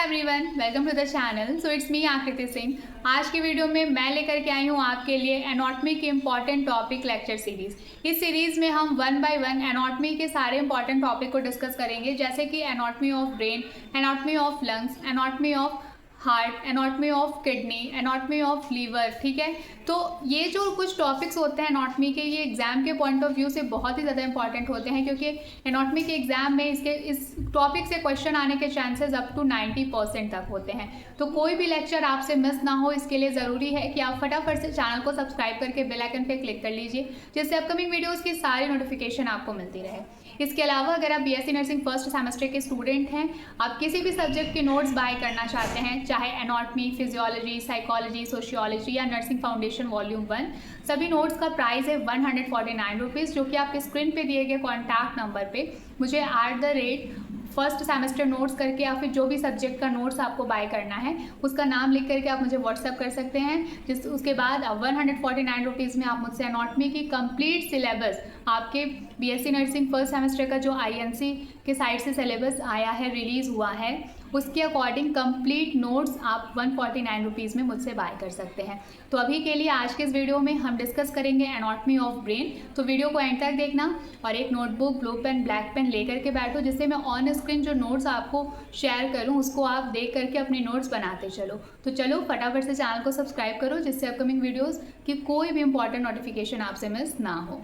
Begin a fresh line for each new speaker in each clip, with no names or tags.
Everyone, welcome to the channel. So it's me Aakriti Singh. आज की video में मैं लेकर के आई हूँ आपके लिए एनाटॉमी के इम्पॉर्टेंट टॉपिक लेक्चर सीरीज़। इस सीरीज़ में हम वन बाय वन एनाटॉमी के सारे इंपॉर्टेंट टॉपिक को डिस्कस करेंगे, जैसे कि anatomy of brain, anatomy of lungs, anatomy of heart, anatomy of kidney, anatomy of liver. ठीक है, तो ये जो कुछ टॉपिक्स होते हैं एनाटॉमी के, ये एग्जाम के पॉइंट ऑफ व्यू से बहुत ही ज़्यादा इंपॉर्टेंट होते हैं, क्योंकि एनाटॉमी के एग्जाम में इस टॉपिक से क्वेश्चन आने के चांसेस अप टू 90% तक होते हैं। तो कोई भी लेक्चर आपसे मिस ना हो, इसके लिए ज़रूरी है कि आप फटाफट से चैनल को सब्सक्राइब करके बेल आइकन पे क्लिक कर लीजिए, जिससे अपकमिंग वीडियोज़ की सारी नोटिफिकेशन आपको मिलती रहे। इसके अलावा अगर आप बीएससी नर्सिंग फर्स्ट सेमेस्टर के स्टूडेंट हैं, आप किसी भी सब्जेक्ट के नोट्स बाय करना चाहते हैं, चाहे एनाटॉमी, फिजियोलॉजी, साइकोलॉजी, सोशियोलॉजी या नर्सिंग फाउंडेशन वॉल्यूम 1, सभी नोट्स का प्राइस है 149 रुपीज़, जो कि आपके स्क्रीन पे दिए गए कॉन्टैक्ट नंबर पे मुझे @ फर्स्ट सेमेस्टर नोट्स करके या फिर जो भी सब्जेक्ट का नोट्स आपको बाय करना है उसका नाम लिख करके आप मुझे व्हाट्सअप कर सकते हैं। उसके बाद 149 रुपीज़ में आप मुझसे एनाटॉमी की कंप्लीट सिलेबस, आपके बीएससी नर्सिंग फर्स्ट सेमेस्टर का जो आईएनसी के साइड से सिलेबस आया है, रिलीज़ हुआ है, उसके अकॉर्डिंग कंप्लीट नोट्स आप 149 रुपीज़ में मुझसे बाय कर सकते हैं। तो अभी के लिए आज के इस वीडियो में हम डिस्कस करेंगे एनाटॉमी ऑफ ब्रेन। तो वीडियो को एंड तक देखना और एक notebook, blue pen, black pen लेकर के बैठो, जिससे मैं ऑन स्क्रीन जो नोट्स आपको शेयर करूँ उसको आप देख करके अपने नोट्स बनाते चलो। तो चलो फटाफट से चैनल को सब्सक्राइब करो, जिससे अपकमिंग वीडियोज़ की कोई भी इंपॉर्टेंट नोटिफिकेशन आपसे मिस ना हो।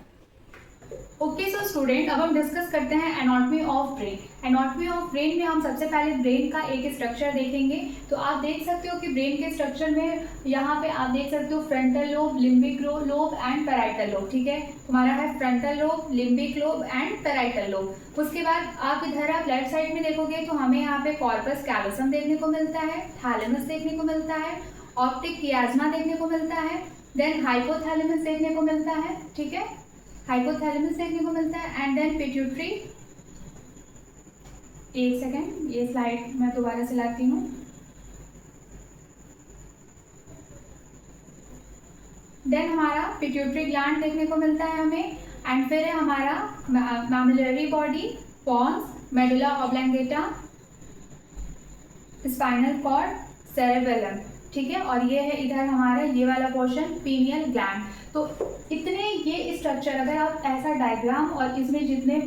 ओके सो स्टूडेंट, अब हम डिस्कस करते हैं anatomy of brain. Anatomy of brain में हम सबसे पहले ब्रेन का एक स्ट्रक्चर देखेंगे। तो आप देख सकते हो कि ब्रेन के स्ट्रक्चर में यहाँ पे आप देख सकते हो frontal lobe, limbic lobe and parietal lobe. ठीक है, हमारा है frontal lobe, limbic lobe and parietal lobe. उसके बाद आप इधर आप लेफ्ट साइड में देखोगे तो हमें यहाँ पे कॉर्पस कैलोसम देखने को मिलता है, थैलेमस देखने को मिलता है, ऑप्टिक कियाज्मा देखने को मिलता है, देन हाइपोथैलेमस देखने को मिलता है। ठीक है, हाइपोथैलेमस देखने को मिलता है एंड देन पिट्यूटरी। एक सेकेंड, ये स्लाइड मैं दोबारा से लाती हूँ। देन हमारा पिट्यूटरी ग्लैंड देखने को मिलता है हमें, एंड फिर है हमारा mammillary body, pons, medulla oblongata, spinal cord, cerebellum. ठीक है, और ये है इधर हमारा ये वाला पोर्शन पीनियल ग्लैंड। तो इतने ये स्ट्रक्चर, अगर आप ऐसा डायग्राम और इसमें जितने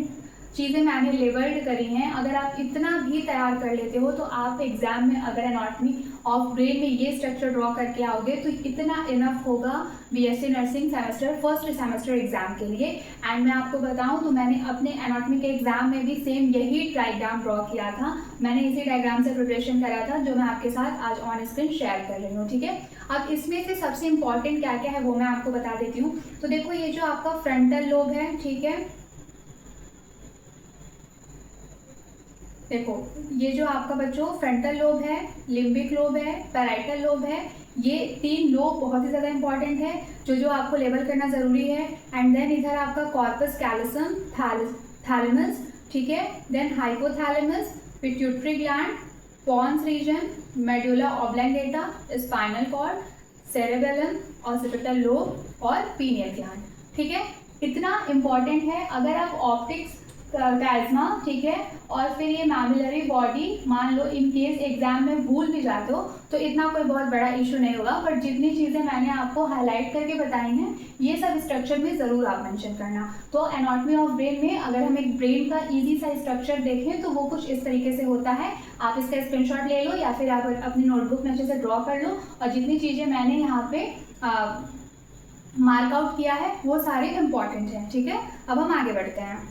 चीज़ें मैंने लेबल्ड करी हैं, अगर आप इतना भी तैयार कर लेते हो तो आप एग्जाम में अगर एनाटॉमी ऑफ ब्रेन में ये स्ट्रक्चर ड्रॉ करके आओगे तो इतना इनफ होगा BSc nursing semester first semester exam के लिए। एंड मैं आपको बताऊं तो मैंने अपने एनाटॉमी के एग्जाम में भी सेम यही डायग्राम ड्रॉ किया था। मैंने इसी डायग्राम से प्रिपरेशन करा था, जो मैं आपके साथ आज ऑन स्क्रीन शेयर कर रही हूँ। ठीक है, अब इसमें से सबसे इंपॉर्टेंट क्या क्या है वो मैं आपको बता देती हूँ। तो देखो, ये जो आपका फ्रंटल लोब है, ठीक है, देखो ये जो आपका बच्चों फ्रंटल लोब है, लिम्बिक लोब है, पैराइटल लोब है, ये तीन लोब बहुत ही ज़्यादा इंपॉर्टेंट है, जो आपको लेबल करना ज़रूरी है। एंड देन इधर आपका कॉर्पस कैलोसम, थैलेमस, ठीक है, then hypothalamus, pituitary gland, pons region, medulla oblongata, spinal cord, cerebellum, occipital lobe और पीनियल ग्लैंड। ठीक है, इतना इंपॉर्टेंट है। अगर आप ऑप्टिक्स कैल्समा, ठीक है, और फिर ये मैमिलरी बॉडी मान लो इन केस एग्जाम में भूल भी जाते हो तो इतना कोई बहुत बड़ा इशू नहीं होगा, बट जितनी चीज़ें मैंने आपको हाईलाइट करके बताई हैं ये सब स्ट्रक्चर में ज़रूर आप मेंशन करना। तो एनाटॉमी ऑफ ब्रेन में अगर हम एक ब्रेन का इजी सा स्ट्रक्चर देखें तो वो कुछ इस तरीके से होता है। आप इसका स्क्रीनशॉट ले लो या फिर आप अपनी नोटबुक में अच्छे से ड्रॉ कर लो, और जितनी चीज़ें मैंने यहाँ पे मार्क आउट किया है वो सारे इंपॉर्टेंट हैं। ठीक है, अब हम आगे बढ़ते हैं।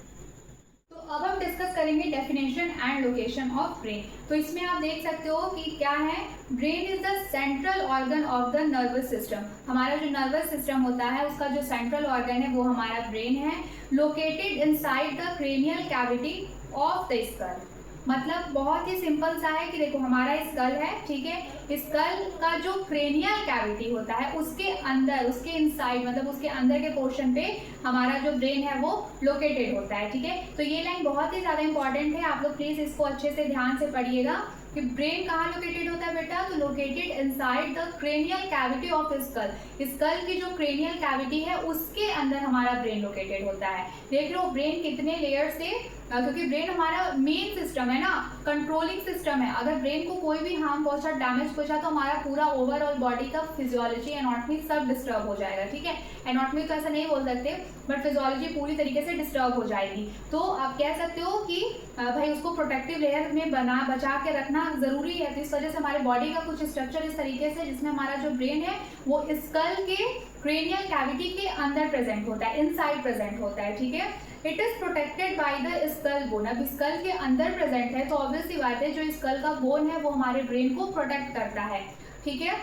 अब हम डिस्कस करेंगे definition and location of brain. तो इसमें आप देख सकते हो कि क्या है, brain is the central organ of the nervous system. हमारा जो नर्वस सिस्टम होता है उसका जो सेंट्रल ऑर्गन है वो हमारा ब्रेन है, located inside the cranial cavity of the skull. मतलब बहुत ही सिंपल सा है कि देखो हमारा स्कल है, ठीक है, स्कल का जो क्रेनियल कैविटी होता है उसके अंदर, उसके इनसाइड, मतलब उसके अंदर के पोर्शन पे हमारा जो ब्रेन है वो लोकेटेड होता है। ठीक है, तो ये लाइन बहुत ही ज़्यादा इंपॉर्टेंट है, आप लोग प्लीज़ इसको अच्छे से ध्यान से पढ़िएगा कि ब्रेन कहाँ लोकेटेड होता है बेटा, तो located inside the cranial cavity of skull. Skull की जो क्रेनियल कैविटी है उसके अंदर हमारा ब्रेन लोकेटेड होता है। देख लो ब्रेन कितने लेयर से, क्योंकि ब्रेन हमारा मेन सिस्टम है ना, कंट्रोलिंग सिस्टम है। अगर ब्रेन को कोई भी हार्म पहुंचा, डैमेज पहुंचा तो हमारा पूरा ओवरऑल बॉडी का फिजियोलॉजी, एनाटॉमी सब डिस्टर्ब हो जाएगा। ठीक है, एनाटॉमी तो ऐसा नहीं बोल सकते, बट फिजियोलॉजी पूरी तरीके से डिस्टर्ब हो जाएगी। तो आप कह सकते हो कि भाई उसको प्रोटेक्टिव लेयर में बचा के रखना जरूरी है। तो इस वजह से हमारे बॉडी का कुछ स्ट्रक्चर इस तरीके से, जिसमें हमारा जो ब्रेन है वो स्कल के क्रेनियल कैविटी के अंदर प्रेजेंट होता है, इनसाइड प्रेजेंट होता है। ठीक है, it is protected by the skull bone. अब स्कल के अंदर प्रेजेंट है तो ऑब्वियस सी बात है जो स्कल का बोन है वो हमारे ब्रेन को प्रोटेक्ट करता है। ठीक है,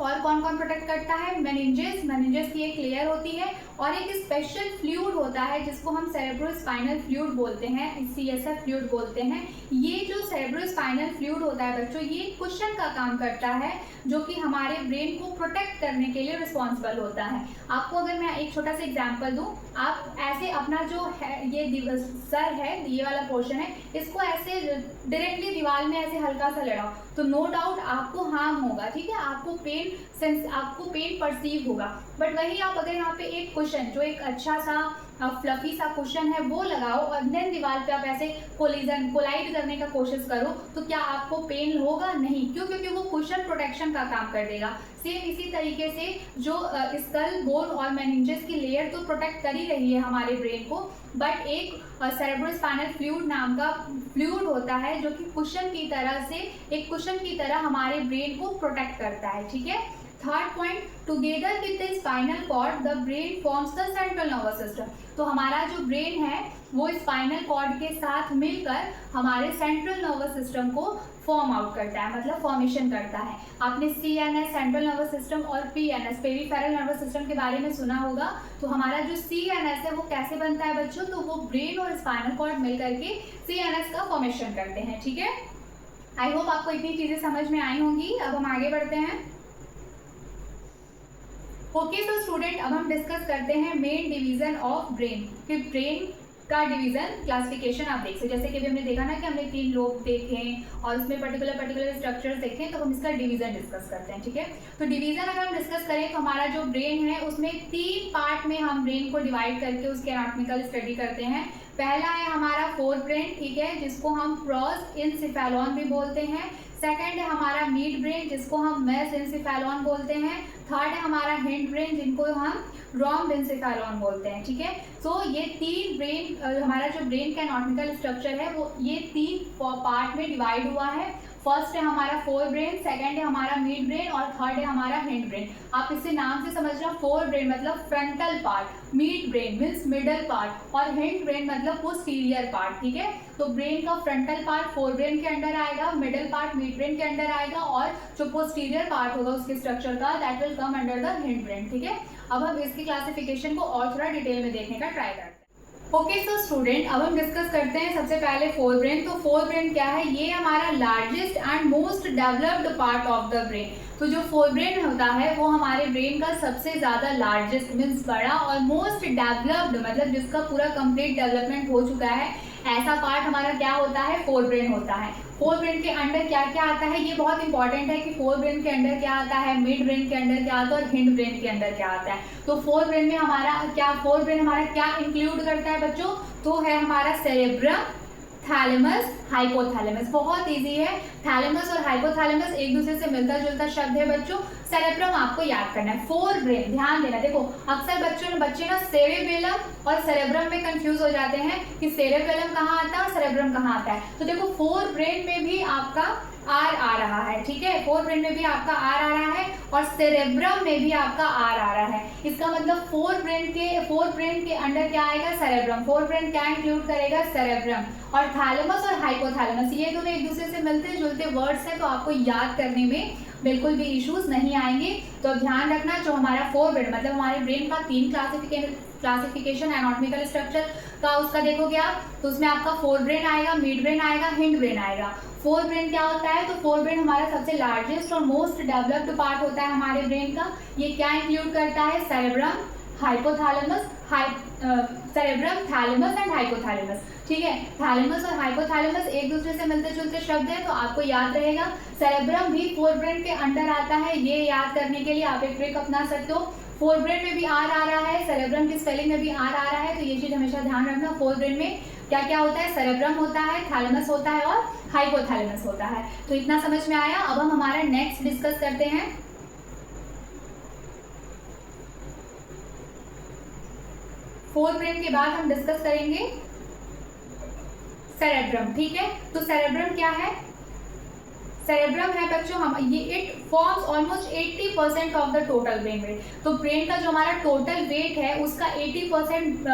और कौन कौन प्रोटेक्ट करता है, मेनिंजेस, मेनिंजेस की एक लेयर होती है और एक स्पेशल फ्लूइड होता है जिसको हम सेरेब्रोस्पाइनल फ्लूइड बोलते हैं, CSF फ्लूइड बोलते हैं। ये जो सेरेब्रोस्पाइनल फ्लूइड होता है बच्चों, ये कुशन का काम करता है जो कि हमारे ब्रेन को प्रोटेक्ट करने के लिए रिस्पॉन्सिबल होता है। आपको अगर मैं एक छोटा सा एग्जांपल दूं, आप ऐसे अपना जो है ये सर है, ये वाला पोर्शन है, इसको ऐसे डायरेक्टली दीवार में ऐसे हल्का सा लड़ाओ तो नो डाउट आपको हार्म होगा। ठीक है, आपको पेन परसीव होगा। बट वही आप अगर यहाँ पे एक कुशन, जो एक अच्छा सा फ्लफी सा कुशन है वो लगाओ और देन दीवार पे आप ऐसे कोलाइड करने का कोशिश करो तो क्या आपको पेन होगा? नहीं। क्यों? क्योंकि वो कुशन प्रोटेक्शन का काम कर देगा। सेम इसी तरीके से जो स्कल, बोन और मेनिंजेस की लेयर तो प्रोटेक्ट कर ही रही है हमारे ब्रेन को, बट एक सेरेब्रोस्पाइनल फ्लूइड नाम का फ्लूइड होता है जो कि कुशन की तरह से, एक कुशन की तरह हमारे ब्रेन को प्रोटेक्ट करता है। ठीक है, third point, together with the spinal cord the brain forms the central nervous system. तो हमारा जो ब्रेन है वो स्पाइनल कॉर्ड के साथ मिलकर हमारे सेंट्रल नर्वस सिस्टम को फॉर्म आउट करता है, मतलब फॉर्मेशन करता है। आपने CNS सेंट्रल नर्वस सिस्टम और PNS पेरिफेरल नर्वस सिस्टम के बारे में सुना होगा। तो हमारा जो CNS है वो कैसे बनता है बच्चों, तो वो ब्रेन और स्पाइनल कॉर्ड मिलकर के CNS का फॉर्मेशन करते हैं। ठीक है, आई होप आपको इतनी चीजें समझ में आई होंगी। अब हम आगे बढ़ते हैं। ओके, तो स्टूडेंट अब हम डिस्कस करते हैं मेन डिवीजन ऑफ ब्रेन। कि ब्रेन का डिवीजन क्लासिफिकेशन आप देख सकते, जैसे कि अभी हमने देखा ना कि हमने 3 लोब देखे और उसमें पर्टिकुलर स्ट्रक्चर्स देखे, तो हम इसका डिवीजन डिस्कस करते हैं। ठीक है, तो डिवीजन अगर हम डिस्कस करें तो हमारा जो ब्रेन है उसमें 3 पार्ट में हम ब्रेन को डिवाइड करके उसके एनाटॉमिकल स्टडी करते हैं। पहला है हमारा फोर ब्रेन, ठीक है, जिसको हम प्रोस एनसेफेलॉन भी बोलते हैं। सेकंड है हमारा मिड ब्रेन, जिसको हम मेस एनसेफेलॉन बोलते हैं। थर्ड है हमारा हिंड ब्रेन, जिनको हम रॉम्ब एनसेफेलॉन बोलते हैं। ठीक है, तो ये 3 ब्रेन, हमारा जो ब्रेन का एनाटॉमिकल स्ट्रक्चर है वो ये 3 पार्ट में डिवाइड हुआ है। फर्स्ट है हमारा फोर ब्रेन, सेकंड है हमारा मिड ब्रेन और थर्ड है हमारा हिंड ब्रेन। आप इससे नाम से समझ रहे, फोर ब्रेन मतलब frontal part, mid brain means middle part और हिंड ब्रेन मतलब पोस्टीरियर पार्ट। ठीक है, तो ब्रेन का फ्रंटल पार्ट फोर ब्रेन के अंडर आएगा, मिडल पार्ट मिड ब्रेन के अंडर आएगा और जो पोस्टीरियर पार्ट होगा उसके स्ट्रक्चर का that will come under the hind brain. ठीक है, अब हम इसकी क्लासिफिकेशन को और थोड़ा डिटेल में देखने का ट्राई करते हैं। ओके, सो स्टूडेंट अब हम डिस्कस करते हैं सबसे पहले फोर ब्रेन। तो फोर ब्रेन क्या है, ये हमारा largest and most developed part of the brain. तो जो फोर ब्रेन होता है वो हमारे ब्रेन का सबसे ज़्यादा लार्जेस्ट मीन्स बड़ा और मोस्ट डेवलप्ड मतलब जिसका पूरा कंप्लीट डेवलपमेंट हो चुका है, ऐसा पार्ट हमारा क्या होता है, फोर ब्रेन होता है। फोर ब्रेन के अंडर क्या क्या आता है, ये बहुत इंपॉर्टेंट है कि फोर ब्रेन के अंडर क्या आता है, मिड ब्रेन के अंडर क्या आता है और हिंड ब्रेन के अंदर क्या आता है। तो फोर ब्रेन में हमारा क्या इंक्लूड करता है बच्चों, तो है हमारा सेरेब्रम, थैलेमस, हाइपोथैलेमस। बहुत इजी है, थैलेमस और हाइपोथैलेमस एक दूसरे से मिलता जुलता शब्द है बच्चों। सेरेब्रम आपको याद करना है। फोर ब्रेन, ध्यान देना, देखो अक्सर बच्चे ना सेरेबेलम और सेरेब्रम में कंफ्यूज हो जाते हैं कि सेरेबेलम कहाँ आता है और सेरेब्रम कहाँ आता है। तो देखो फोर ब्रेन में भी आपका आर आ रहा है, ठीक है, फोर ब्रेन में भी आपका आर आ रहा है और सेरेब्रम में भी आपका आर आ रहा है। इसका मतलब फोर ब्रेन के अंडर क्या आएगा, सेरेब्रम। फोर ब्रेन क्या इंक्लूड करेगा, सेरेब्रम। और थैलेमस और हाइपोथैलेमस ये दोनों एक दूसरे से मिलते जुलते वर्ड्स हैं, तो आपको याद करने में बिल्कुल भी इश्यूज नहीं आएंगे। तो अब ध्यान रखना, जो हमारा फोर ब्रेन मतलब हमारे ब्रेन का 3 क्लासिफिकेशन एनाटॉमिकल स्ट्रक्चर का उसका देखोगे आप, तो उसमें आपका फोर ब्रेन आएगा, मिड ब्रेन आएगा, हिंड ब्रेन आएगा। फोर ब्रेन क्या होता है, तो फोर ब्रेन हमारा सबसे लार्जेस्ट और मोस्ट डेवलप्ड पार्ट होता है हमारे ब्रेन का। ये क्या इंक्लूड करता है, cerebrum, hypothalamus, cerebrum, thalamus and hypothalamus. ठीक है, थैलेमस और हाइपोथैलेमस एक दूसरे से मिलते जुलते शब्द हैं, तो आपको याद रहेगा। सेरेब्रम भी फोरब्रेन के अंडर आता है, ये याद करने के लिए आप एक ट्रिक अपना सकते हो। फोरब्रेन में भी आर आ रहा है, सेरेब्रम की स्पेलिंग में भी आर आ रहा है, तो ये चीज हमेशा ध्यान रखना। फोरब्रेन में क्या क्या होता है, सेरेब्रम होता है, थैलेमस होता है और हाइपोथैलेमस होता है। तो इतना समझ में आया। अब हम हमारा नेक्स्ट डिस्कस करते हैं। फोरब्रेन के बाद हम डिस्कस करेंगे सेरेब्रम। ठीक है, तो सेरेब्रम क्या है? सेरेब्रम है बच्चों हम ये it forms almost 80% of the total brain weight. तो ब्रेन का जो हमारा टोटल वेट है उसका 80%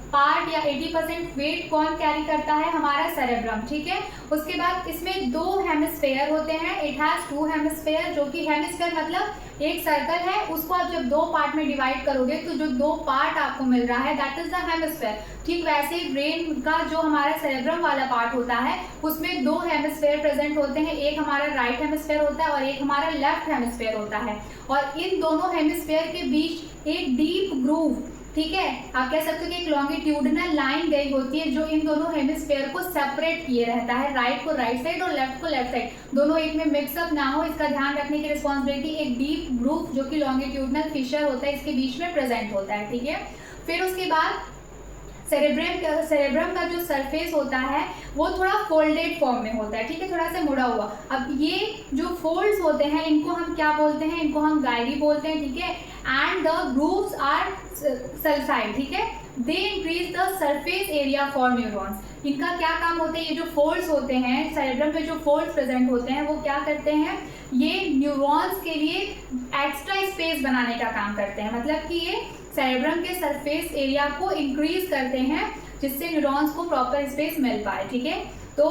पार्ट या 80% वेट कौन कैरी करता है? हमारा सेरेब्रम। ठीक है, उसके बाद इसमें दो हेमिस्फेयर होते हैं। इट हैज टू हेमिस्फेयर, जो कि हेमिस्फेयर मतलब एक सर्कल है, उसको आप जब दो पार्ट में डिवाइड करोगे तो जो दो पार्ट आपको मिल रहा है दैट इज द हेमिस्फेयर। ठीक वैसे ही ब्रेन का जो हमारा सेरेब्रम वाला पार्ट होता है उसमें दो हेमिस्फेयर प्रेजेंट होते हैं, एक हमारा राइट हेमिस्फेयर होता है और एक हमारा लेफ्ट हेमिस्फेयर होता है। और इन दोनों हेमिस्फेयर के बीच एक डीप ग्रूव, ठीक है, आप कह सकते हो कि एक लॉन्गिट्यूडनल लाइन गई होती है जो इन दोनों हेमिस्फेयर को सेपरेट किए रहता है, राइट को राइट साइड और लेफ्ट को लेफ्ट साइड, दोनों एक में मिक्सअप ना हो इसका ध्यान रखने की रिस्पॉन्सिबिलिटी एक डीप ग्रूव जो कि लॉन्गिट्यूडनल फिशर होता है इसके बीच में प्रेजेंट होता है। ठीक है, फिर उसके बाद सेरेब्रम का जो सरफेस होता है वो थोड़ा फोल्डेड फॉर्म में होता है। ठीक है, थोड़ा सा मुड़ा हुआ। अब ये जो फोल्ड्स होते हैं इनको हम क्या बोलते हैं? इनको हम गायरी बोलते हैं। ठीक है, एंड द ग्रूव्स आर सल्साइड। ठीक है, they increase the surface area for neurons. इनका क्या काम होता है? ये जो फोल्ड्स होते हैं सेरेब्रम पे, जो फोल्ड्स प्रेजेंट होते हैं वो क्या करते हैं? ये न्यूरॉन्स के लिए एक्स्ट्रा स्पेस बनाने का काम करते हैं। मतलब कि ये सेरेब्रम के सरफेस एरिया को इंक्रीज करते हैं जिससे न्यूरॉन्स को प्रॉपर स्पेस मिल पाए। ठीक है, तो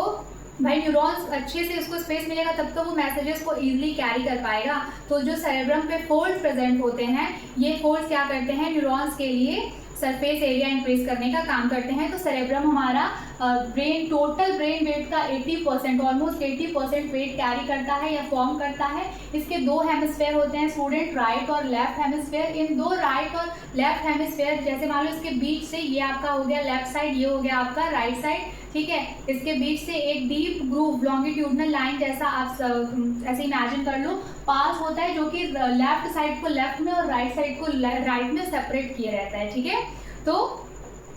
भाई न्यूरॉन्स अच्छे से उसको स्पेस मिलेगा तब तो वो मैसेजेस को इजीली कैरी कर पाएगा। तो जो सेरेब्रम पे फोल्ड्स प्रेजेंट होते हैं ये फोल्ड्स क्या करते हैं? न्यूरॉन्स के लिए सरफेस एरिया इंक्रीज करने का काम करते हैं। तो सेरेब्रम हमारा ब्रेन टोटल ब्रेन वेट का 80% ऑलमोस्ट 80% वेट कैरी करता है या फॉर्म करता है। इसके दो हेमिस्फेयर होते हैं स्टूडेंट, राइट और लेफ्ट हेमिस्फेयर। इन दो राइट और लेफ्ट हेमिस्फेयर जैसे मान लो इसके बीच से ये आपका हो गया लेफ्ट साइड, ये हो गया आपका राइट साइड। ठीक है, इसके बीच से एक डीप ग्रूव लॉन्गिट्यूडनल लाइन जैसा आप ऐसे इमेजिन कर लो पास होता है जो कि लेफ्ट साइड को लेफ्ट में और राइट साइड को राइट में सेपरेट किए रहता है। ठीक है, तो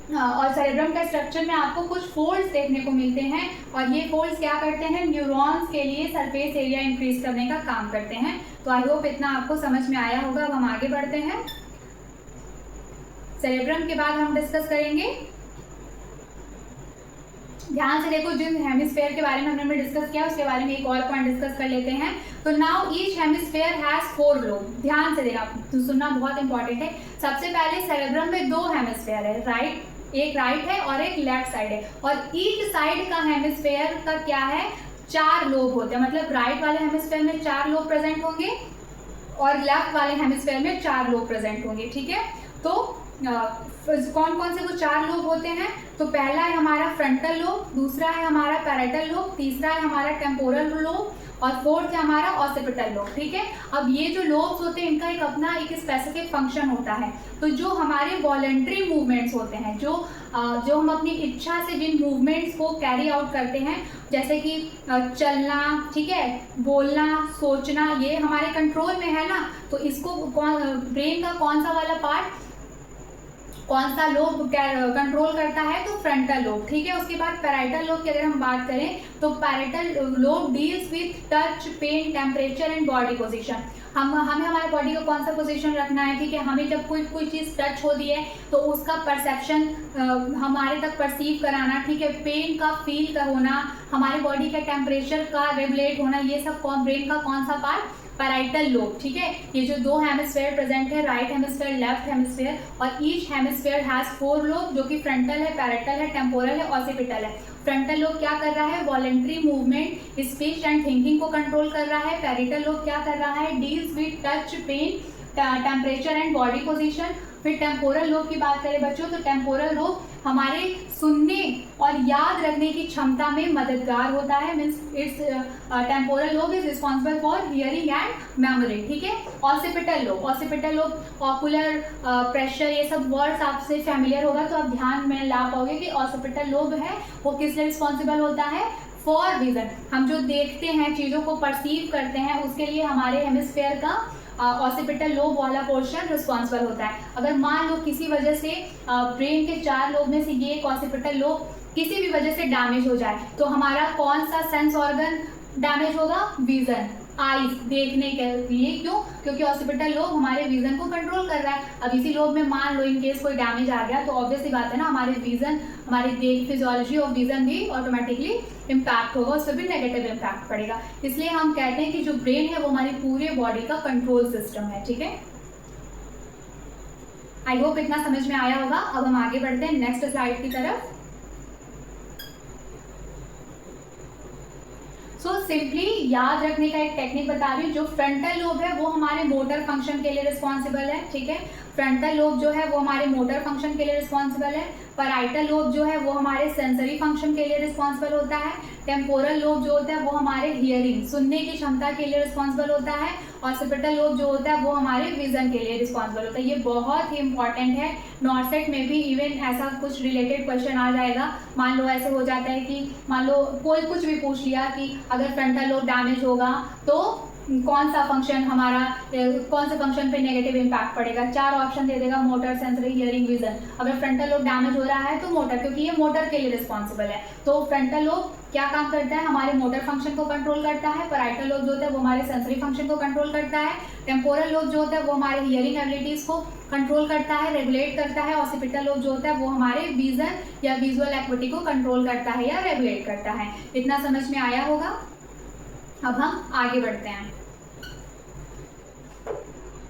और सेरेब्रम का स्ट्रक्चर में आपको कुछ फोल्ड्स देखने को मिलते हैं और ये फोल्ड्स क्या करते हैं? न्यूरॉन्स के लिए सरफेस एरिया इंक्रीज करने का काम करते हैं। तो आई होप इतना आपको समझ में आया होगा। अब हम आगे बढ़ते हैं। सेरेब्रम के बाद हम डिस्कस करेंगे, ध्यान से देखो, जिन हेमिस्फेयर के बारे में हमने डिस्कस किया उसके बारे में एक और पॉइंट डिस्कस कर लेते हैं। तो now each hemisphere has 4 lobe. ध्यान से देखा, तो सुनना बहुत इंपॉर्टेंट है। सबसे पहले सेरेब्रम में 2 हेमिस्फेयर है, एक राइट है और एक लेफ्ट साइड है, और ईच साइड का हेमिस्फेयर का क्या है? 4 लोब होते हैं। मतलब राइट वाले हेमिस्फेयर में 4 लोब प्रेजेंट होंगे और लेफ्ट वाले हेमिस्फेयर में 4 लोब प्रेजेंट होंगे। ठीक है, तो कौन कौन से वो 4 लोब होते हैं? तो पहला है हमारा फ्रंटल लोब, दूसरा है हमारा पैरेटल लोब, तीसरा है हमारा टेम्पोरल लोब और फोर्थ है हमारा ऑसिपिटल लोब। ठीक है, अब ये जो लोब्स होते हैं इनका एक अपना एक स्पेसिफिक फंक्शन होता है। तो जो हमारे वॉलेंट्री मूवमेंट्स होते हैं, जो हम अपनी इच्छा से जिन मूवमेंट्स को कैरी आउट करते हैं, जैसे कि चलना, ठीक है, बोलना, सोचना, ये हमारे कंट्रोल में है ना। तो इसको ब्रेन का कौन सा वाला पार्ट, कौन सा लोब कंट्रोल करता है? तो फ्रंटल लोब। ठीक है, उसके बाद पैराइटल लोब की अगर हम बात करें तो parietal lobe deals with touch, pain, temperature and body position. हमें हमारे बॉडी का कौन सा पोजीशन रखना है। ठीक है, हमें जब कोई चीज़ टच होती है तो उसका परसेप्शन हमारे तक परसीव कराना, ठीक है, पेन का फील का होना, हमारे बॉडी का टेम्परेचर का रेगुलेट होना, ये सब ब्रेन का कौन सा पार्ट? Parietal lobe. ठीक है, ये जो 2 हेमिस्फेयर प्रेजेंट है, राइट हेमिस्फेयर, लेफ्ट हेमिस्फेयर, और ईच हेमिस्फेयर हैज 4 लोब जो कि फ्रंटल है, पैरेटल है, टेम्पोरल है, ऑसिपिटल है। फ्रंटल लोब क्या कर रहा है? Voluntary movement, speech and thinking को कंट्रोल कर रहा है। पैरेटल लोब क्या कर रहा है? Deals with touch, pain, temperature and body position. फिर टेम्पोरल लोब की बात करें बच्चों तो टेम्पोरल लोब हमारे सुनने और याद रखने की क्षमता में मददगार होता है। Means it's temporal lobe is responsible for hearing and memory, ठीक है। ऑसिपिटल लोब, ऑकुलर प्रेशर, ये सब वर्ड्स आपसे फैमिलियर होगा तो आप ध्यान में ला पाओगे कि ऑसिपिटल लोब है वो किस लिए रिस्पॉन्सिबल होता है, फॉर विजन। हम जो देखते हैं, चीज़ों को परसीव करते हैं, उसके लिए हमारे हेमिस्फेयर का ऑसिपिटल लोब वाला पोर्शन रिस्पॉन्सिबल होता है। अगर मान लो किसी वजह से ब्रेन के 4 लोब में से ये एक ऑसिपिटल लोब किसी भी वजह से डैमेज हो जाए तो हमारा कौन सा सेंस ऑर्गन डैमेज होगा, विजन, आईज, देखने के लिए। क्यों? क्योंकि ऑसिपिटल लोब हमारे विजन को कंट्रोल कर रहा है। अब इसी लोब में मान लो इन केस कोई डैमेज आ गया तो ऑब्वियसली बात है ना, हमारे विजन, हमारी देख, फिजियोलॉजी ऑफ विजन भी ऑटोमेटिकली इम्पैक्ट होगा, उस पर भी नेगेटिव इम्पैक्ट पड़ेगा। इसलिए हम कहते हैं कि जो ब्रेन है वो हमारी पूरे बॉडी का कंट्रोल सिस्टम है, ठीक है। आई होप इतना समझ में आया होगा। अब हम आगे बढ़ते हैं नेक्स्ट स्लाइड की तरफ। सिंपली याद रखने का एक टेक्निक बता रही हूँ। जो फ्रंटल लोब है वो हमारे मोटर फंक्शन के लिए रिस्पॉन्सिबल है, ठीक है। फ्रंटल लोब जो है वो हमारे मोटर फंक्शन के लिए रिस्पॉन्सिबल है। पैराइटल लोब जो है वो हमारे सेंसरी फंक्शन के लिए रिस्पॉन्सिबल होता है। टेम्पोरल लोब जो होता है वो हमारे हियरिंग, सुनने की क्षमता के लिए रिस्पॉन्सिबल होता है। ऑसिपिटल लोब जो होता है वो हमारे विजन के लिए रिस्पॉन्सिबल होता है। ये बहुत ही इंपॉर्टेंट है। नॉर्सेट में भी इवन ऐसा कुछ रिलेटेड क्वेश्चन आ जाएगा। मान लो ऐसे हो जाता है कि मान लो कोई कुछ भी पूछ लिया कि अगर फ्रंटल लोब डैमेज होगा तो कौन सा फंक्शन हमारा, कौन से फंक्शन पे नेगेटिव इम्पैक्ट पड़ेगा। 4 ऑप्शन दे देगा, मोटर, सेंसरी, हियरिंग, विजन। अगर फ्रंटल लोब डैमेज हो रहा है तो मोटर, क्योंकि ये मोटर के लिए रिस्पॉन्सिबल है। तो फ्रंटल लोब क्या काम करता है, हमारे मोटर फंक्शन को कंट्रोल करता है। पैराइटल लोब जो होता है वो हमारे सेंसरी फंक्शन को कंट्रोल करता है। टेम्पोरल लोब जो होता है वो हमारे हियरिंग एबिलिटीज को कंट्रोल करता है, रेगुलेट करता है। ऑसिपिटल लोब जो होता है वो हमारे विजन या विजुअल एक्टिविटी को कंट्रोल करता है या रेगुलेट करता है। इतना समझ में आया होगा। अब हम आगे बढ़ते हैं।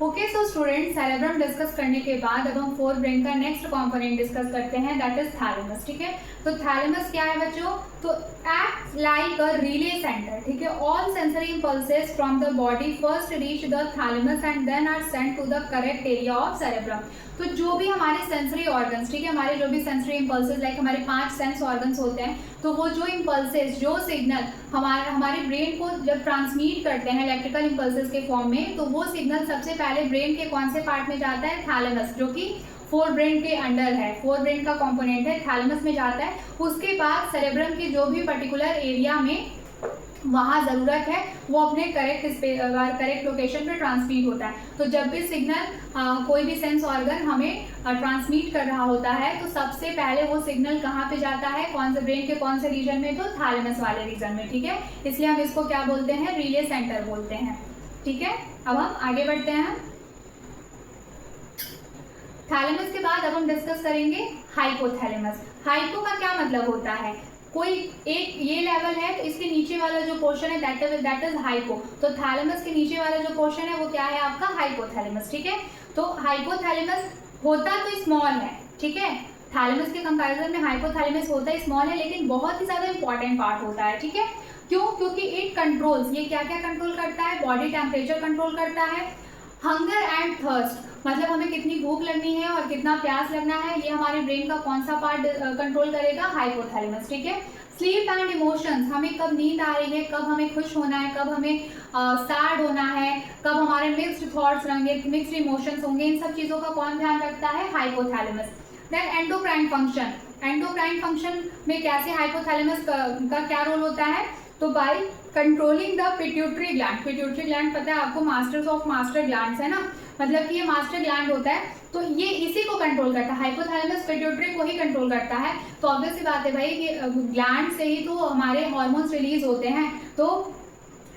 Okay, so student, cerebrum discuss करने के बाद अब हम फोर ब्रेन का नेक्स्ट कंपोनेंट डिस्कस करते हैं, दैट इज थैलेमस, ठीक है। तो थैलेमस क्या है बच्चों, तो act like a relay centre, ठीक है। All sensory impulses from the body first reach the thalamus and then are sent to the correct area of cerebrum. तो जो भी हमारे सेंसरी ऑर्गन्स, ठीक है, हमारे जो भी सेंसरी इंपल्सेस, लाइक हमारे 5 सेंस ऑर्गन्स होते हैं, तो वो जो इंपल्सेस, जो सिग्नल हमारे ब्रेन को जब ट्रांसमिट करते हैं इलेक्ट्रिकल इंपल्सेस के फॉर्म में, तो वो सिग्नल सबसे पहले ब्रेन के कौन से पार्ट में जाता है, थैलेमस, जो कि फोर ब्रेन के अंडर है, फोर ब्रेन का कंपोनेंट है, थैलेमस में जाता है। उसके बाद सेरेब्रम के जो भी पर्टिकुलर एरिया में वहाँ ज़रूरत है वो अपने करेक्ट लोकेशन पे ट्रांसमिट होता है। तो जब भी सिग्नल कोई भी सेंस ऑर्गन हमें ट्रांसमिट कर रहा होता है तो सबसे पहले वो सिग्नल कहाँ पे जाता है, कौन से ब्रेन के कौन से रीजन में, तो थैलेमस वाले रीजन में, ठीक है। इसलिए हम इसको क्या बोलते हैं, रिले सेंटर बोलते हैं, ठीक है। अब हम आगे बढ़ते हैं। थैलेमस के बाद अब हम डिस्कस करेंगे हाइपोथैलेमस। हाइपो का क्या मतलब होता है, कोई एक ये लेवल है तो इसके नीचे वाला जो पोर्शन है दैट इज हाइपो। तो थैलेमस के नीचे वाला जो पोर्शन है वो क्या है आपका, हाइपोथैलेमस, ठीक है। तो हाइपोथैलेमस होता तो स्मॉल है, ठीक है। थैलेमस के कंपैरिजन में हाइपोथैलेमस होता है स्मॉल है, लेकिन बहुत ही ज़्यादा इंपॉर्टेंट पार्ट होता है, ठीक है। क्यों? क्योंकि इट कंट्रोल्स, ये क्या क्या कंट्रोल करता है, बॉडी टेम्परेचर कंट्रोल करता है, हंगर एंड थर्स्ट, मतलब हमें कितनी भूख लगनी है और कितना प्यास लगना है, ये हमारे ब्रेन का कौन सा पार्ट कंट्रोल करेगा, हाइपोथैलेमस, ठीक है। स्लीप एंड इमोशंस, हमें कब नींद आ रही है, कब हमें खुश होना है, कब हमें सैड होना है, कब हमारे मिक्स्ड थॉट्स रहेंगे, मिक्स्ड इमोशंस होंगे, इन सब चीज़ों का कौन ध्यान रखता है, hypothalamus. Then endocrine function, endocrine function में कैसे हाइपोथैलेमस का क्या रोल होता है, तो by controlling the pituitary gland. Pituitary gland पता है आपको, मास्टर्स ऑफ मास्टर ग्लैंड्स है ना, मतलब कि ये मास्टर ग्लैंड होता है, तो ये इसी को कंट्रोल करता है, हाइपोथैलेमस पिट्यूटरी को ही कंट्रोल करता है। तो ऑब्वियस सी बात है भाई कि ग्लैंड से ही तो हमारे हार्मोन्स रिलीज होते हैं, तो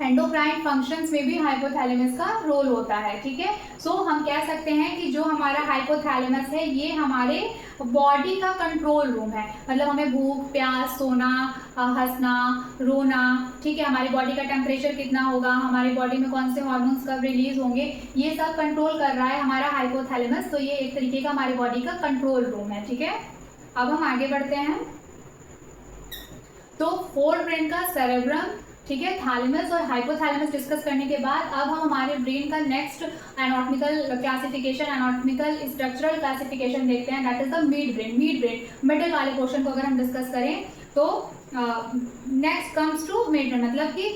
एंडोक्राइन फंक्शंस में भी हाइपोथैलेमस का रोल होता है, ठीक है। सो हम कह सकते हैं कि जो हमारा हाइपोथैलेमस है ये हमारे बॉडी का कंट्रोल रूम है, मतलब हमें भूख, प्यास, सोना, हंसना, रोना, ठीक है, हमारी बॉडी का टेम्परेचर कितना होगा, हमारी बॉडी में कौन से हार्मोन्स कब रिलीज होंगे, ये सब कंट्रोल कर रहा है हमारा हाइपोथैलेमस। तो ये एक तरीके का हमारी बॉडी का कंट्रोल रूम है, ठीक है। अब हम आगे बढ़ते हैं। तो फोर ब्रेन का सेरेब्रम, ठीक है। थैलेमस और हाइपोथैलेमस डिस्कस करने के बाद अब हम हमारे ब्रेन का next anatomical classification, anatomical structural classification देखते हैं, that is the mid brain. Mid brain middle वाले पोर्शन को अगर हम डिस्कस करें तो next comes to mid brain, मतलब कि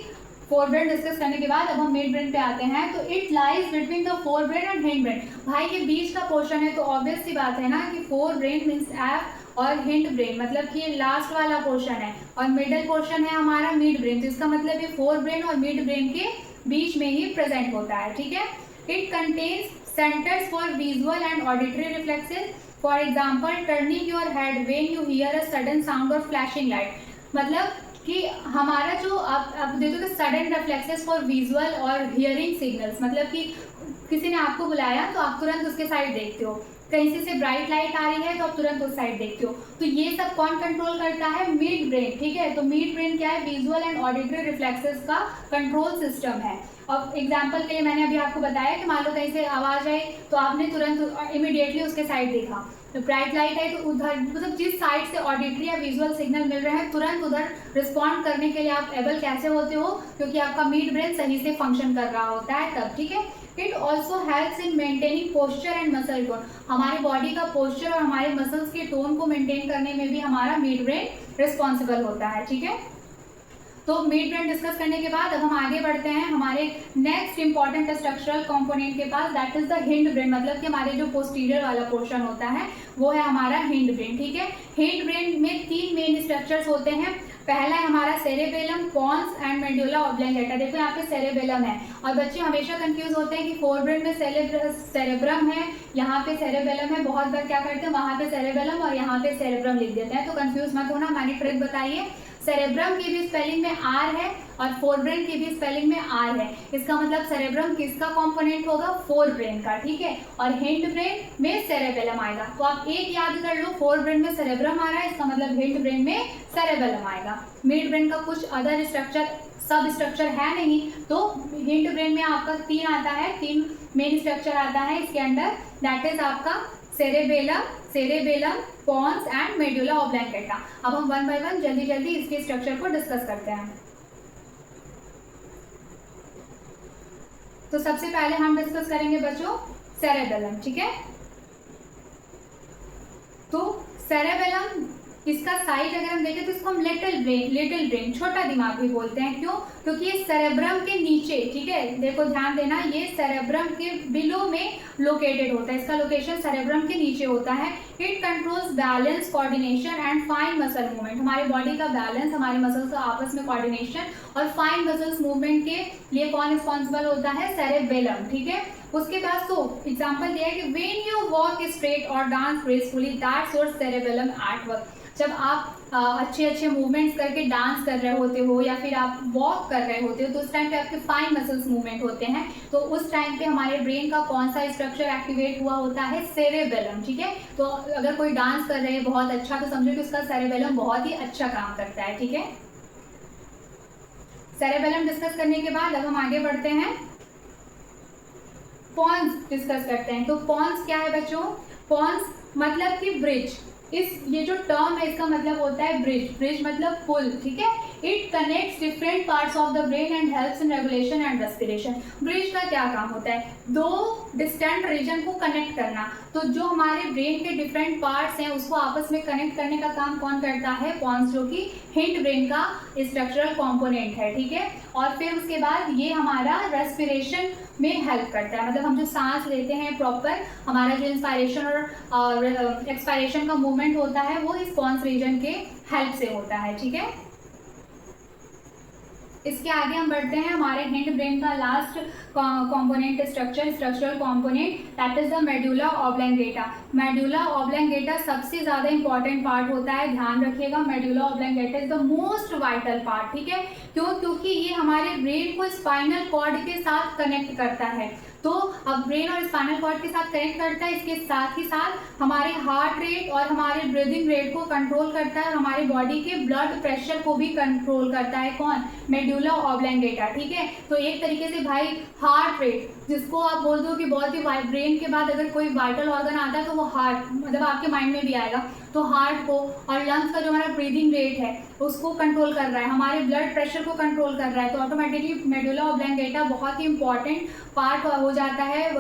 फोर ब्रेन डिस्कस करने के बाद अब हम मिड ब्रेन पे आते हैं। तो it lies between the fore brain and hind brain. भाई ये बीच का पोर्शन है तो ऑब्वियस सी बात है ना कि फोर ब्रेन मीन्स एफ और हिंड ब्रेन, मतलब कि ये लास्ट वाला पोर्शन है और मिडिल पोर्शन है हमारा मिड ब्रेन। तो इसका मतलब ये फोर ब्रेन और मिड ब्रेन के बीच में ही प्रेजेंट होता है, ठीक है। It contains centres for visual and auditory reflexes, for example turning your head when you here a sudden sound और फ्लैशिंग लाइट। मतलब कि हमारा जो आप देखो कि सडन रिफ्लेक्सेस फॉर विजुअल और हियरिंग सिग्नल्स, मतलब कि किसी ने आपको बुलाया तो आप तुरंत उसके साइड देखते हो, कहीं से ब्राइट लाइट आ रही है तो आप तुरंत उस साइड देखते हो। तो ये सब कौन कंट्रोल करता है? मिड ब्रेन, ठीक है। तो मिड ब्रेन क्या है? विजुअल एंड ऑडिटरी रिफ्लेक्सेस का कंट्रोल सिस्टम है। और एग्जांपल के लिए मैंने अभी आपको बताया कि मान लो कहीं से आवाज आई तो आपने तुरंत इमीडिएटली उसके साइड देखा, तो ब्राइट लाइट है तो उधर, मतलब जिस साइड से ऑडिटरी या विजुअल सिग्नल मिल रहे हैं तुरंत उधर रिस्पॉन्ड करने के लिए आप एबल कैसे होते हो? क्योंकि आपका मिड ब्रेन सही से फंक्शन कर रहा होता है तब, ठीक है। It also helps in maintaining posture and muscle tone. हमारे बॉडी का पोस्चर और हमारे मसल्स के टोन को मेंटेन करने में भी हमारा मिड ब्रेन रिस्पॉन्सिबल होता है, ठीक है। तो मिड ब्रेन डिस्कस करने के बाद अब हम आगे बढ़ते हैं हमारे नेक्स्ट इंपॉर्टेंट स्ट्रक्चरल कंपोनेंट के पास, that is the hind brain. मतलब कि हमारे जो पोस्टीरियर वाला पोर्शन होता है वो है हमारा हिंड ब्रेन, ठीक है। हिंड ब्रेन में तीन मेन स्ट्रक्चर्स होते हैं। पहला है हमारा cerebellum, pons and medulla oblongata. देखो यहाँ पे सेरेबेलम है और बच्चे हमेशा कंफ्यूज होते हैं कि फोर ब्रेन में सेरेब्रम है, यहाँ पे सेरेबेलम है। बहुत बार क्या करते हैं वहाँ पे सेरेबेलम और यहाँ पे सेरेब्रम लिख देते हैं, तो कंफ्यूज मत होना। मैंने ट्रिक बताइए, सेरेब्रम की भी स्पेलिंग में आर है और फोर ब्रेन की भी स्पेलिंग में आर है। इसका मतलब सेरेब्रम किसका कंपोनेंट होगा? फोर ब्रेन का, ठीक है। और हिंड ब्रेन में सेरेबेलम आएगा। तो आप एक याद कर लो, फोर ब्रेन में सेरेब्रम आ रहा है, इसका मतलब हिंड ब्रेन में सेरेबेलम आएगा। मिड ब्रेन का कुछ अदर स्ट्रक्चर, सब स्ट्रक्चर है नहीं, तो हिंड ब्रेन में आपका तीन आता है, तीन मेन स्ट्रक्चर आता है इसके अंदर, दैट इज आपका cerebellum, pons and medulla oblongata. अब हम वन बाय वन जल्दी जल्दी इसके स्ट्रक्चर को डिस्कस करते हैं। तो सबसे पहले हम डिस्कस करेंगे बच्चों सेरेबेलम, ठीक है। तो सेरेबेलम, इसका साइज अगर हम देखें तो इसको हम लिटिल ब्रेन, छोटा दिमाग भी बोलते हैं। क्यों? क्योंकि ये सेरेब्रम के नीचे, ठीक है, देखो ध्यान देना, ये सेरेब्रम के बिलो में लोकेटेड होता है। इसका लोकेशन सेरेब्रम के नीचे होता है। It controls balance, coordination and fine muscle movement. हमारे बॉडी का बैलेंस, हमारे मसल्स का आपस में कोऑर्डिनेशन और फाइन मसल्स मूवमेंट के लिए कौन रिस्पॉन्सिबल होता है? सेरेबेलम, ठीक है। उसके बाद तो एग्जाम्पल दिया है कि व्हेन यू वॉक स्ट्रेट और dance gracefully, that's your cerebellum at work. जब आप अच्छे अच्छे मूवमेंट्स करके डांस कर रहे होते हो या फिर आप वॉक कर रहे होते हो तो उस टाइम पे आपके फाइन मसल्स मूवमेंट होते हैं। तो उस टाइम पे हमारे ब्रेन का कौन सा स्ट्रक्चर एक्टिवेट हुआ होता है? सेरेबेलम, ठीक है। तो अगर कोई डांस कर रहे हैं बहुत अच्छा तो समझो कि उसका सेरेबेलम बहुत ही अच्छा काम करता है, ठीक है। सेरेबेलम डिस्कस करने के बाद अब हम आगे बढ़ते हैं, पॉन्स डिस्कस करते हैं। तो पॉन्स क्या है बच्चों? पॉन्स मतलब कि ब्रिज। ये जो टर्म है इसका मतलब होता है ब्रिज मतलब पुल, ठीक है। It connects different parts of the brain and helps in regulation and respiration. Bridge का क्या काम होता है? दो डिस्टेंट रीजन को कनेक्ट करना। तो जो हमारे ब्रेन के डिफरेंट पार्ट्स हैं उसको आपस में कनेक्ट करने का काम कौन करता है? पॉन्स, जो कि हिंड ब्रेन का स्ट्रक्चरल कंपोनेंट है, ठीक है। और फिर उसके बाद ये हमारा रेस्पिरेशन में हेल्प करता है, मतलब हम जो सांस लेते हैं प्रॉपर, हमारा जो इंस्पायरेशन और एक्सपायरेशन का मूवमेंट होता है वो इस पॉन्स रीजन के हेल्प से होता है, ठीक है। इसके आगे हम बढ़ते हैं हमारे हिंड ब्रेन का last component structural component, that is the medulla oblongata. Medulla oblongata सबसे ज्यादा इंपॉर्टेंट पार्ट होता है, ध्यान रखिएगा। Medulla oblongata is the most vital part, ठीक है। क्यों? क्योंकि ये हमारे ब्रेन को स्पाइनल कॉर्ड के साथ कनेक्ट करता है। तो अब ब्रेन और स्पाइनल कॉर्ड के साथ कनेक्ट करता है, इसके साथ ही साथ हमारे हार्ट रेट और हमारे ब्रीदिंग रेट को कंट्रोल करता है और हमारे बॉडी के ब्लड प्रेशर को भी कंट्रोल करता है। कौन? मेडुला ऑब्लंगेटा, ठीक है। तो एक तरीके से भाई हार्ट रेट, जिसको आप बोल दो कि बहुत ही ब्रेन के बाद अगर कोई वाइटल ऑर्गन आता है तो वो हार्ट, मतलब आपके माइंड में भी आएगा। तो हार्ट को और लंग्स का जो हमारा ब्रीदिंग रेट है उसको कंट्रोल कर रहा है, हमारे ब्लड प्रेशर को कंट्रोल कर रहा है। तो ऑटोमेटिकली मेडुला ऑब्लंगेटा बहुत ही इंपॉर्टेंट पार्ट हो जाता है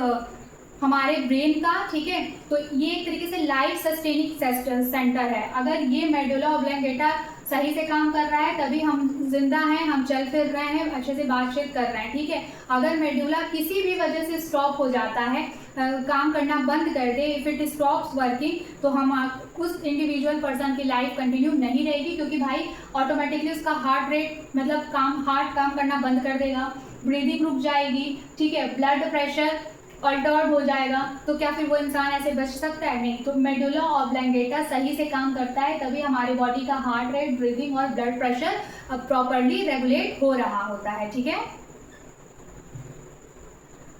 हमारे ब्रेन का, ठीक है। तो ये एक तरीके से लाइफ सस्टेनिंग सेंटर है। अगर ये मेडुला ऑब्लंगेटा सही से काम कर रहा है तभी हम जिंदा हैं, हम चल फिर रहे हैं, अच्छे से बातचीत कर रहे हैं, ठीक है। अगर मेडुला किसी भी वजह से स्टॉप हो जाता है, काम करना बंद कर दे, इफ इट स्टॉप्स वर्किंग, तो हम उस इंडिविजुअल पर्सन की लाइफ कंटिन्यू नहीं रहेगी, क्योंकि भाई ऑटोमेटिकली उसका हार्ट रेट मतलब हार्ट काम करना बंद कर देगा, ब्रीदिंग रुक जाएगी, ठीक है, ब्लड प्रेशर अल्टर्ड हो जाएगा। तो क्या फिर वो इंसान ऐसे बच सकता है? नहीं। तो मेडुला ऑब्लंगेटा सही से काम करता है तभी हमारे बॉडी का हार्ट रेट, ब्रीदिंग और ब्लड प्रेशर प्रॉपर्ली रेगुलेट हो रहा होता है, ठीक है।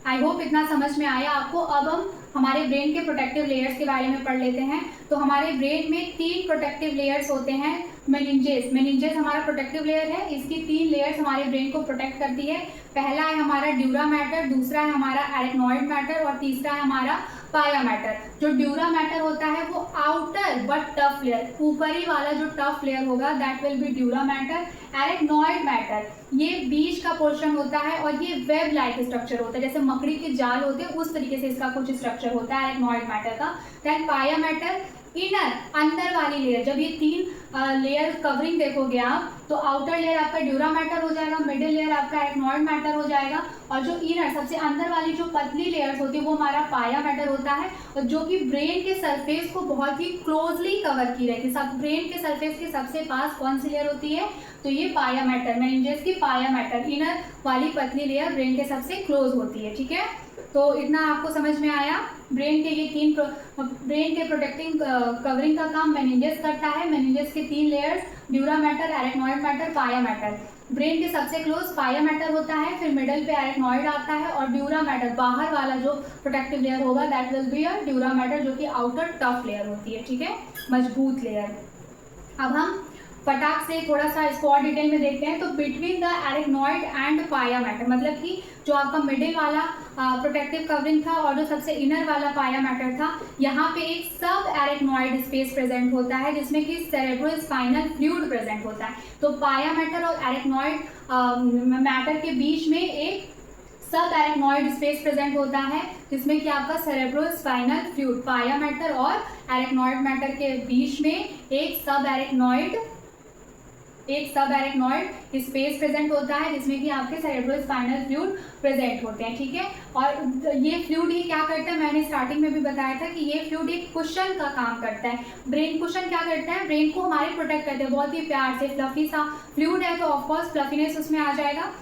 आई होप इतना समझ में आया आपको। अब हम हमारे ब्रेन के प्रोटेक्टिव लेयर्स के बारे में पढ़ लेते हैं। तो हमारे ब्रेन में 3 प्रोटेक्टिव लेयर्स होते हैं। मेनिंजेस हमारा प्रोटेक्टिव लेयर है, इसकी 3 लेयर्स हमारे ब्रेन को प्रोटेक्ट करती है। पहला है हमारा ड्यूरा मैटर, दूसरा है हमारा एरेक्नॉइड मैटर और तीसरा है हमारा पाया मैटर। जो ड्यूरा मैटर होता है वो आउटर बट टफ लेयर, ऊपरी वाला जो टफ लेयर होगा that will be dura mater. Arachnoid matter ये बीच का पोर्शन होता है और ये वेब लाइक स्ट्रक्चर होता है, जैसे मकड़ी के जाल होते हैं उस तरीके से इसका कुछ स्ट्रक्चर होता है एरेक्नॉइड मैटर का। देन पाया मैटर इनर, अंदर वाली लेयर। जब ये 3 लेयर कवरिंग देखोगे आप तो आउटर लेयर आपका ड्यूरा मैटर हो जाएगा, मिडिल लेयर आपका एरेक्नॉइड मैटर हो जाएगा और जो इनर सबसे अंदर वाली जो पतली लेयर्स होती है वो हमारा पाया मैटर होता है, और जो कि ब्रेन के सरफेस को बहुत ही क्लोजली कवर की रहती है। सब ब्रेन के सरफेस के सबसे पास कौन सी लेयर होती है? तो ये पाया मैटर, मेनिंजेस की पाया मैटर, इनर वाली पतली लेयर ब्रेन के सबसे क्लोज होती है, ठीक है। तो इतना आपको समझ में आया। ब्रेन के ये 3 ब्रेन के प्रोटेक्टिंग कवरिंग का काम मेनिंजेस करता है। मेनिंजेस के 3 layers dura mater, arachnoid matter, पाया मैटर। ब्रेन के सबसे क्लोज पाया मैटर होता है, फिर मिडल पे एरेक्नॉइड आता है और ड्यूरा मैटर बाहर वाला जो प्रोटेक्टिव लेयर होगा that will be a dura mater, जो कि आउटर टफ लेयर होती है, ठीक है, मजबूत लेयर। अब हम फटाक से थोड़ा सा इसको और डिटेल में देखते हैं। तो बिटवीन द एरेक्नॉइड एंड पाया मैटर, मतलब कि जो आपका मिडिल वाला प्रोटेक्टिव कवरिंग था और जो सबसे इनर वाला पाया मैटर था, यहाँ पे एक सब एरेक्नॉइड स्पेस प्रेजेंट होता है जिसमें कि सेरेब्रोस्पाइनल फ्लूइड प्रेजेंट होता है। तो पाया मैटर और एरेक्नॉइड मैटर के बीच में एक सब एरेक्नॉइड स्पेस प्रेजेंट होता है जिसमें कि आपका सेरेब्रोस्पाइनल फ्लूइड, पाया मैटर और एरेक्नॉइड मैटर के बीच में एक सब एरेक्नॉइड स्पेस प्रेजेंट होता है जिसमें कि आपके सेरेब्रोस्पाइनल फ्लूइड प्रेजेंट होते हैं, ठीक है। और ये फ्लूइड ही क्या करता है, मैंने स्टार्टिंग में भी बताया था कि ये फ्लूइड एक कुशन का काम करता है। ब्रेन कुशन क्या करता है, ब्रेन को हमारे प्रोटेक्ट करते हैं बहुत ही प्यार से। फ्लफी सा फ्लूइड है तो ऑफकोर्स फ्लफीनेस उसमें आ जाएगा,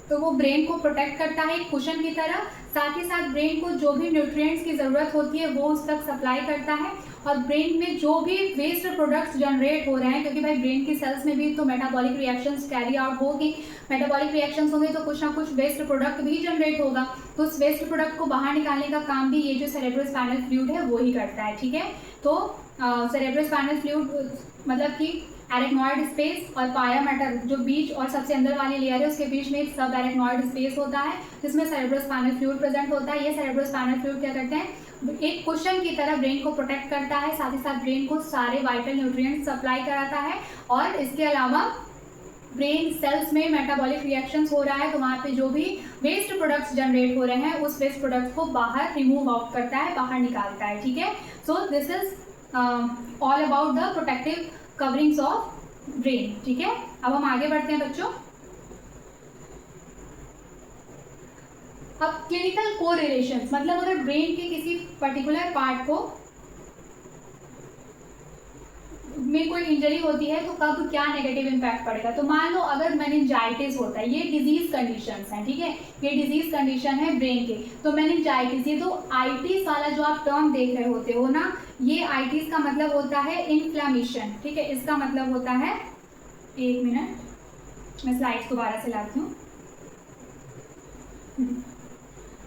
तो वो ब्रेन को प्रोटेक्ट करता है एक कुशन की तरह। साथ ही साथ ब्रेन को जो भी न्यूट्रिएंट्स की ज़रूरत होती है वो उस तक सप्लाई करता है, और ब्रेन में जो भी वेस्ट प्रोडक्ट्स जनरेट हो रहे हैं, क्योंकि भाई ब्रेन की सेल्स में भी तो मेटाबॉलिक रिएक्शंस कैरी आउट होगी, मेटाबॉलिक रिएक्शंस होंगे तो कुछ ना कुछ वेस्ट प्रोडक्ट भी जनरेट होगा, तो उस वेस्ट प्रोडक्ट को बाहर निकालने का काम भी ये जो सेरेब्रोस्पाइनल फ्लूइड है वो ही करता है, ठीक है। तो सेरेब्रोस्पाइनल फ्लूइड मतलब कि एरेक्नॉइड स्पेस और पाया मैटर जो बीच और सबसे अंदर वाली लेयर है उसके बीच में एक सब एरेक्नॉइड स्पेस होता है जिसमें सेरेब्रोस्पाइनल फ्लूइड प्रेजेंट होता है। ये सेरेब्रोस्पाइनल फ्लूइड क्या करते हैं, एक कुशन की तरह ब्रेन को प्रोटेक्ट करता है, साथ ही साथ ब्रेन को सारे वाइटल न्यूट्रिएंट्स सप्लाई कराता है। और इसके अलावा ब्रेन सेल्स में मेटाबॉलिक रिएक्शंस हो रहा है तो वहाँ पे जो भी वेस्ट प्रोडक्ट्स जनरेट हो रहे हैं उस वेस्ट प्रोडक्ट्स को बाहर रिमूव आउट करता है, बाहर निकालता है, ठीक है। So this is all about the protective coverings of brain, ठीक है। अब हम आगे बढ़ते हैं बच्चों। अब क्लिनिकल कोरिलेशंस, मतलब अगर ब्रेन के किसी पर्टिकुलर पार्ट को में कोई इंजरी होती है तो कब क्या नेगेटिव इम्पैक्ट पड़ेगा। तो मान लो अगर मेनिंजाइटिस होता है, ये डिजीज कंडीशंस हैं, ठीक है, ये डिजीज कंडीशन है ब्रेन के। तो मेनिंजाइटिस, ये तो आइटिस वाला जो आप टर्म देख रहे होते हो ना, ये आइटिस का मतलब होता है इन्फ्लेमेशन, ठीक है, इसका मतलब होता है, एक मिनट मैं स्लाइड्स दोबारा से लाती हूँ।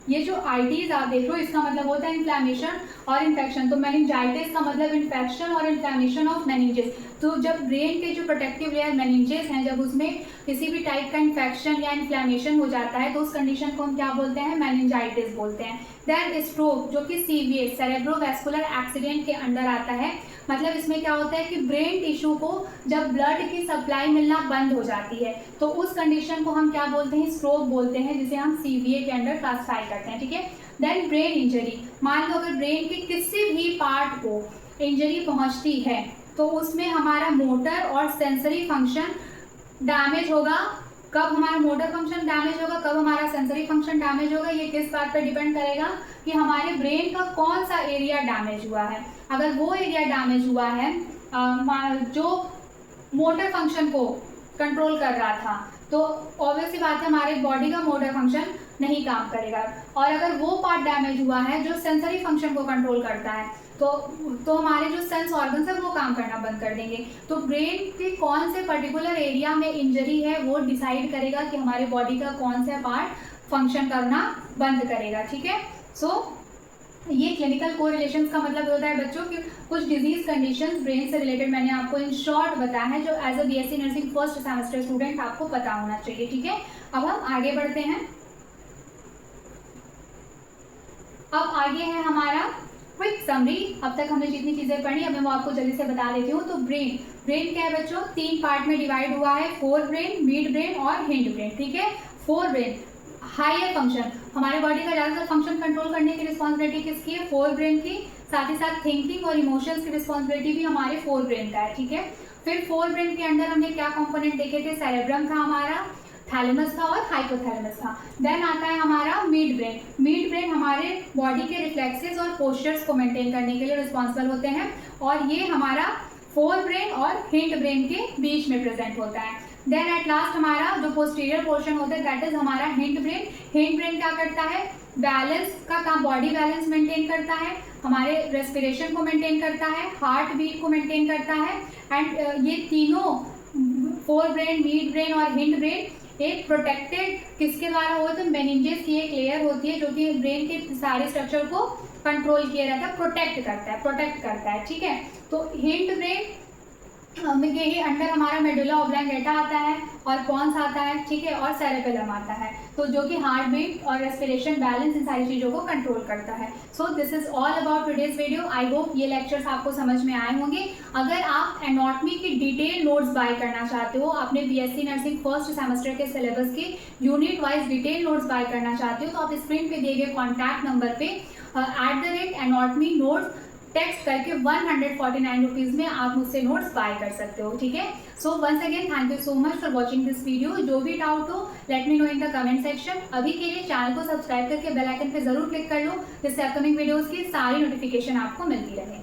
ये जो आइटिस आप देख रहे हो इसका मतलब होता है इन्फ्लेमेशन और इन्फेक्शन। तो मेनिंजाइटिस का मतलब इन्फेक्शन और इन्फ्लेमेशन ऑफ मेनिंजेस। तो जब ब्रेन के जो प्रोटेक्टिव लेयर मेनिंजेस हैं, जब उसमें किसी भी टाइप का इन्फेक्शन या इन्फ्लेमेशन हो जाता है तो उस कंडीशन को हम क्या बोलते हैं, मेनिंजाइटिस बोलते हैं। देन स्ट्रोक, जो कि सीवीए सेरेब्रोवैस्कुलर एक्सीडेंट के अंडर आता है। मतलब इसमें क्या होता है कि ब्रेन टिश्यू को जब ब्लड की सप्लाई मिलना बंद हो जाती है तो उस कंडीशन को हम क्या बोलते हैं, स्ट्रोक बोलते हैं, जिसे हम सीवीए के अंडर क्लासिफाई करते हैं। ठीक है। देन ब्रेन इंजरी, मान लो अगर ब्रेन के किसी भी पार्ट को इंजरी पहुंचती है तो उसमें हमारा मोटर और सेंसरी फंक्शन डैमेज होगा। कब हमारा मोटर फंक्शन डैमेज होगा, कब हमारा सेंसरी फंक्शन डैमेज होगा, ये किस बात पर डिपेंड करेगा कि हमारे ब्रेन का कौन सा एरिया डैमेज हुआ है। अगर वो एरिया डैमेज हुआ है जो मोटर फंक्शन को कंट्रोल कर रहा था तो ऑब्वियस सी बात है हमारे बॉडी का मोटर फंक्शन नहीं काम करेगा। और अगर वो पार्ट डैमेज हुआ है जो सेंसरी फंक्शन को कंट्रोल करता है तो हमारे जो सेंस ऑर्गन्स है वो काम करना बंद कर देंगे। तो ब्रेन के कौन से पर्टिकुलर एरिया में इंजरी है वो डिसाइड करेगा कि हमारे बॉडी का कौन सा पार्ट फंक्शन करना बंद करेगा। ठीक है। सो ये क्लिनिकल कोरिलेशंस का मतलब होता है बच्चों कि कुछ डिजीज कंडीशंस ब्रेन से रिलेटेड मैंने आपको इन शॉर्ट बताया है, जो as a BSc nursing first semester student आपको पता होना चाहिए। ठीक है। अब हम आगे बढ़ते हैं। अब आगे है हमारा क्विक समरी। अब तक हमने जितनी चीजें पढ़ी अब मैं वो आपको जल्दी से बता देती हूँ। तो ब्रेन क्या है बच्चों, 3 पार्ट में डिवाइड हुआ है, फोर ब्रेन, मिड ब्रेन और हिंड ब्रेन। ठीक है। फोर ब्रेन हायर फंक्शन, हमारे बॉडी का ज़्यादातर फंक्शन कंट्रोल करने की रिस्पॉन्सिबिलिटी किसकी है, फोर ब्रेन की। साथ ही साथ थिंकिंग और इमोशंस की रिस्पॉन्सिबिलिटी भी हमारे फोर ब्रेन का है। ठीक है। फिर फोर ब्रेन के अंदर हमने क्या कंपोनेंट देखे थे, सेरेब्रम था हमारा, थैलेमस था और हाइपोथैलेमस था। देन आता है हमारा मिड ब्रेन। मिड ब्रेन हमारे बॉडी के रिफ्लेक्सेस और पोस्चर्स को मेंटेन करने के लिए रिस्पॉन्सिबल होते हैं और ये हमारा फोर ब्रेन और हिंड ब्रेन के बीच में प्रेजेंट होता है। देन एट लास्ट हमारा जो पोस्टीरियर पोर्शन होता है दैट इज हमारा हिंड ब्रेन। हिंड ब्रेन क्या करता है, बैलेंस का काम, बॉडी बैलेंस मेंटेन करता है, हमारे रेस्पिरेशन को मेंटेन करता है, हार्ट बीट को मेंटेन करता है। एंड ये तीनों फोर ब्रेन, मिड ब्रेन और हिंड ब्रेन एक प्रोटेक्टेड किसके द्वारा होता है, मेनिंजेस की एक लेयर होती है जो कि ब्रेन के सारे स्ट्रक्चर को कंट्रोल किया रहता है, प्रोटेक्ट करता है। ठीक है। तो हिंड ब्रेन यही अंडर हमारा मेडुला ऑब्लांगेटा आता है और पॉन्स आता है। ठीक है। और सेरेबेलम आता है, तो जो कि हार्ट बीट और रेस्पिरेशन बैलेंस इन सारी चीज़ों को कंट्रोल करता है। So this is all about today's video. I hope ये लेक्चर्स आपको समझ में आए होंगे। अगर आप एनाटॉमी की डिटेल नोट्स बाय करना चाहते हो, अपने बीएससी नर्सिंग फर्स्ट सेमेस्टर के सिलेबस के unit wise detail notes buy करना चाहते हो तो आप स्क्रीन पे दिए गए कॉन्टैक्ट नंबर पे @anatomy notes टेक्स्ट करके 149 रुपीज़ में आप मुझसे नोट्स बाय कर सकते हो। ठीक है। So once again thank you so much for watching this video. जो भी डाउट हो let me know in the comment section. अभी के लिए चैनल को सब्सक्राइब करके बेल आइकन पे जरूर क्लिक कर लो जिससे अपकमिंग वीडियोस की सारी नोटिफिकेशन आपको मिलती रहे।